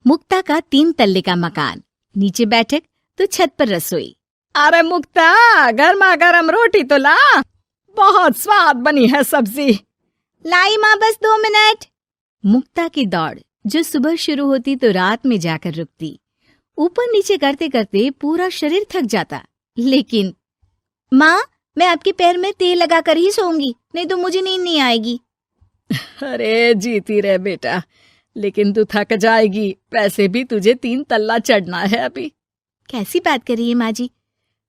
मुक्ता का 3 तल्ले का मकान, नीचे बैठक तो छत पर रसोई। अरे मुक्ता, गर्मा गर्म रोटी तो ला, बहुत स्वाद बनी है सब्जी। लाई माँ, बस 2 मिनट। मुक्ता की दौड़ जो सुबह शुरू होती तो रात में जाकर रुकती। ऊपर नीचे करते करते पूरा शरीर थक जाता, लेकिन माँ, मैं आपके पैर में तेल लगा कर ही सोऊंगी, नहीं तो मुझे नींद नहीं आएगी। अरे जीती रहे बेटा, लेकिन तू थक जाएगी, वैसे भी तुझे 3 तल्ला चढ़ना है अभी। कैसी बात कर रही है माँ जी,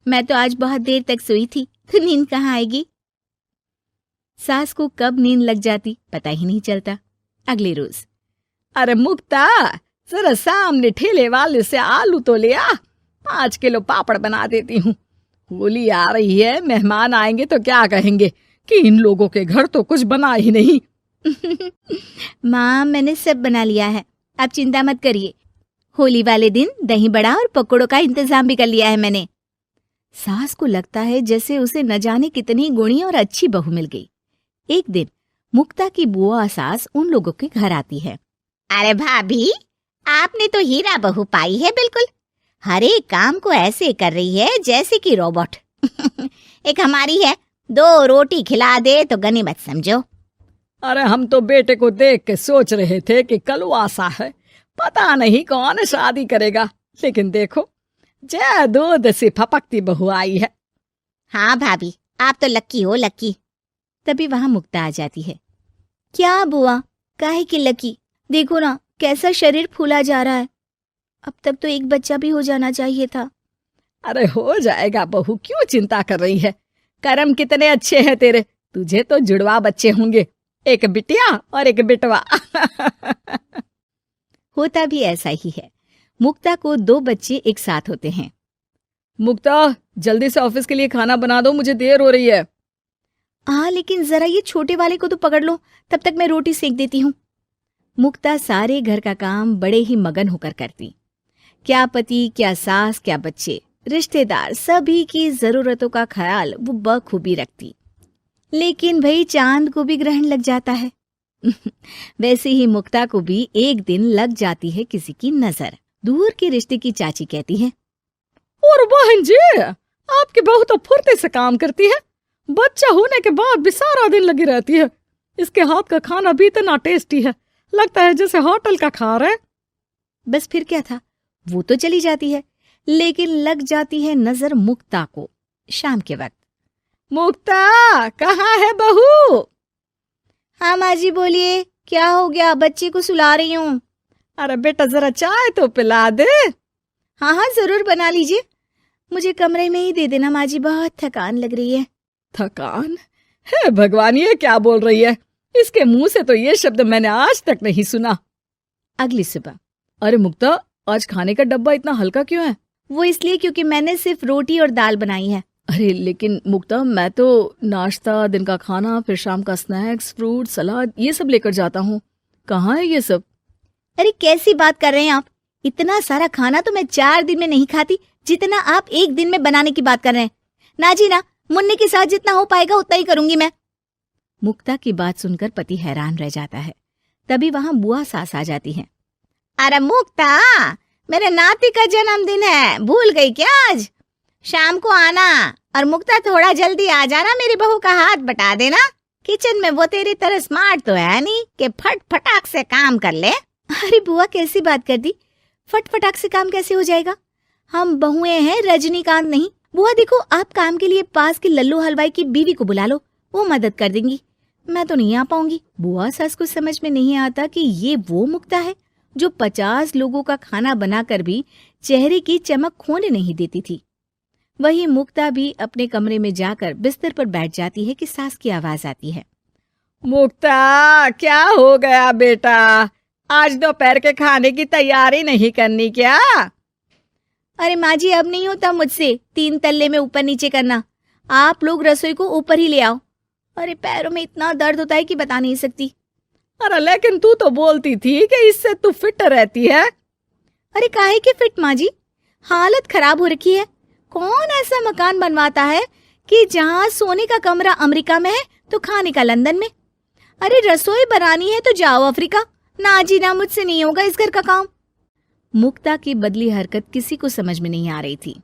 मैं तो आज बहुत देर तक सोई थी, तो नींद कहाँ आएगी। सास को कब नींद लग जाती पता ही नहीं चलता। अगले रोज, अरे मुक्ता, जरा सामने ठेले वाले से आलू तो ले आ, 5 किलो पापड़ बना देती हूँ। होली आ रही है, मेहमान आएंगे तो क्या कहेंगे कि इन लोगों के घर तो कुछ बना ही नहीं। माँ, मैंने सब बना लिया है, आप चिंता मत करिए। होली वाले दिन दही बड़ा और पकौड़ों का इंतजाम भी कर लिया है मैंने। सास को लगता है जैसे उसे न जाने कितनी गुणी और अच्छी बहू मिल गई। एक दिन मुक्ता की बुआ सास उन लोगों के घर आती है। अरे भाभी, आपने तो हीरा बहू पाई है बिल्कुल। हर एक काम को ऐसे कर रही है जैसे कि रोबोट। एक हमारी है, 2 रोटी खिला दे तो गनीमत समझो। अरे हम तो बेटे को देख के सोच रहे थे कि कलवासा है, पता नहीं कौन शादी करेगा, लेकिन देखो जय दूध से फपकती बहू आई है। हाँ भाभी, आप तो लक्की हो, लक्की। तभी वहां मुक्ता आ जाती है। क्या बुआ, काहे की लकी, देखो ना कैसा शरीर फूला जा रहा है। अब तक तो एक बच्चा भी हो जाना चाहिए था। अरे हो जाएगा बहू, क्यों चिंता कर रही है। कर्म कितने अच्छे हैं तेरे, तुझे तो जुड़वा बच्चे होंगे, एक बिटिया और एक बिटवा। होता भी ऐसा ही है। मुक्ता को 2 बच्चे एक साथ होते हैं। मुक्ता, जल्दी से ऑफिस के लिए खाना बना दो, मुझे देर हो रही है। हाँ, लेकिन जरा ये छोटे वाले को तो पकड़ लो, तब तक मैं रोटी सेक देती हूँ। मुक्ता सारे घर का काम बड़े ही मगन होकर करती। क्या पति, क्या सास, क्या बच्चे, रिश्तेदार, सभी की जरूरतों का ख्याल वो बखूबी रखती। लेकिन भाई चांद को भी ग्रहण लग जाता है। वैसे ही मुक्ता को भी एक दिन लग जाती है किसी की नजर। दूर के रिश्ते की चाची कहती है, और बहन जी, आपकी बहू तो फुर्ती से काम करती है, बच्चा होने के बाद भी सारा दिन लगी रहती है। इसके हाथ का खाना भी इतना टेस्टी है, लगता है जैसे होटल का खा रहे। बस फिर क्या था, वो तो चली जाती है, लेकिन लग जाती है नजर मुक्ता को। शाम के वक्त, मुक्ता, कहाँ है बहू? हाँ माँ जी, बोलिए, क्या हो गया? बच्चे को सुला रही हूँ। अरे बेटा, जरा चाय तो पिला दे। हाँ हाँ, जरूर बना लीजिए, मुझे कमरे में ही दे देना माँ जी, बहुत थकान लग रही है। थकान? है भगवान, ये क्या बोल रही है? इसके मुंह से तो ये शब्द मैंने आज तक नहीं सुना। अगली सुबह, अरे मुक्ता, आज खाने का डब्बा इतना हल्का क्यों है? वो इसलिए क्योंकि मैंने सिर्फ रोटी और दाल बनाई है। अरे लेकिन मुक्ता, मैं तो नाश्ता, दिन का खाना, फिर शाम का स्नैक्स, फ्रूट, सलाद, ये सब लेकर जाता हूँ। कहाँ है ये सब? अरे कैसी बात कर रहे हैं आप? इतना सारा खाना तो मैं 4 दिन में नहीं खाती, जितना आप 1 दिन में बनाने की बात कर रहे हैं। ना जी ना, मुन्ने के साथ जितना हो पाएगा उतना ही करूंगी मैं। मुक्ता की बात सुनकर पति हैरान रह जाता है। तभी वहां बुआ सास आ जाती है। अरे मुक्ता, मेरे नाती का जन्मदिन है, भूल गई क्या? आज शाम को आना, और मुक्ता थोड़ा जल्दी आ जाना, मेरी बहू का हाथ बटा देना। किचन में वो तेरी तरह स्मार्ट तो है नहीं कि फट फटाक से काम कर ले। अरे बुआ, कैसी बात कर दी? फट फटाक से काम कैसे हो जाएगा? हम बहुएं हैं, रजनीकांत नहीं। बुआ देखो, आप काम के लिए पास के लल्लू हलवाई की बीवी को बुला लो, वो मदद कर देंगी। मैं तो नहीं आ पाऊंगी। बुआ सास को समझ में नहीं आता कि ये वो मुक्ता है जो 50 लोगों का खाना बनाकर भी चेहरे की चमक खोने नहीं देती थी। वही मुक्ता भी अपने कमरे में जाकर बिस्तर पर बैठ जाती है कि सास की आवाज आती है। मुक्ता, क्या हो गया बेटा? आज दोपहर के खाने की तैयारी नहीं करनी क्या? अरे माँ जी, अब नहीं होता मुझसे 3 तल्ले में ऊपर नीचे करना। आप लोग रसोई को ऊपर ही ले आओ। अरे पैरों में इतना दर्द होता है कि बता नहीं सकती। अरे लेकिन तू तो बोलती थी कि इससे तू फिट रहती है। अरे काहे के फिट माँ जी, हालत खराब हो रखी है। कौन ऐसा मकान बनवाता है कि जहाँ सोने का कमरा अमेरिका में है तो खाने का लंदन में? अरे रसोई बनानी है तो जाओ अफ्रीका। ना जी ना, मुझसे नहीं होगा इस घर का काम। मुक्ता की बदली हरकत किसी को समझ में नहीं आ रही थी।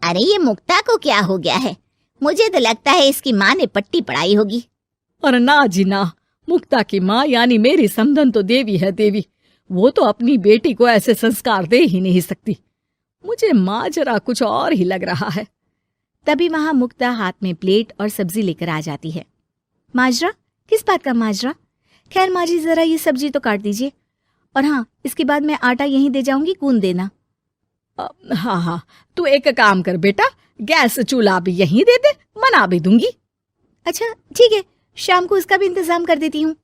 अरे ये मुक्ता को क्या हो गया है? मुझे तो लगता है इसकी माँ ने पट्टी पढ़ाई होगी। और ना जी ना, मुक्ता की माँ यानी मेरी समधन तो देवी है देवी। वो तो अपनी बेटी को ऐसे संस्कार दे ही नहीं सकती। मुझे माजरा कुछ और ही लग रहा है। तभी वहां मुक्ता हाथ में प्लेट और सब्जी लेकर आ जाती है। माजरा? किस बात का माजरा? खैर माँ जी, जरा ये सब्जी तो काट दीजिए, और हाँ, इसके बाद मैं आटा यहीं दे जाऊंगी, गूंद देना। हाँ हाँ, तू एक काम कर बेटा, गैस चूल्हा भी यहीं दे दे, बना भी दूंगी। अच्छा ठीक है, शाम को उसका भी इंतजाम कर देती हूँ।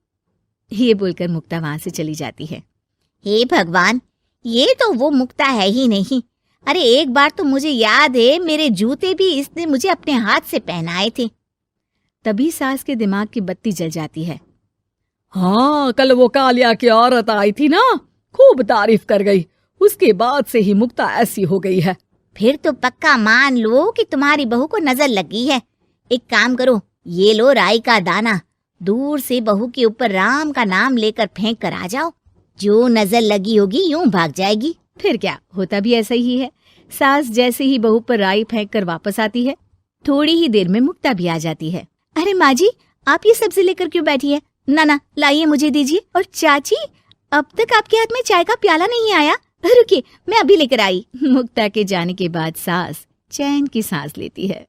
ये बोलकर मुक्ता वहां से चली जाती है। हे भगवान, ये तो वो मुक्ता है ही नहीं। अरे एक बार तो मुझे याद है, मेरे जूते भी इसने मुझे अपने हाथ से पहनाए थे। तभी सास के दिमाग की बत्ती जल जाती है। हाँ, कल वो कालिया की औरत आई थी ना, खूब तारीफ कर गई। उसके बाद से ही मुक्ता ऐसी हो गई है। फिर तो पक्का मान लो कि तुम्हारी बहू को नजर लगी है। एक काम करो, ये लो राई का दाना, दूर से बहू के ऊपर राम का नाम लेकर फेंक कर आ जाओ। जो नजर लगी होगी यूं भाग जाएगी। फिर क्या, होता भी ऐसा ही है। सास जैसे ही बहू पर राई फेंक कर वापस आती है, थोड़ी ही देर में मुक्ता भी आ जाती है। अरे माँ जी, आप ये सब्जी लेकर क्यों बैठी है? ना ना, लाइए, मुझे दीजिए। और चाची, अब तक आपके हाथ में चाय का प्याला नहीं आया। रुकिए, मैं अभी लेकर आई। मुक्ता के जाने के बाद सास चैन की सांस लेती है।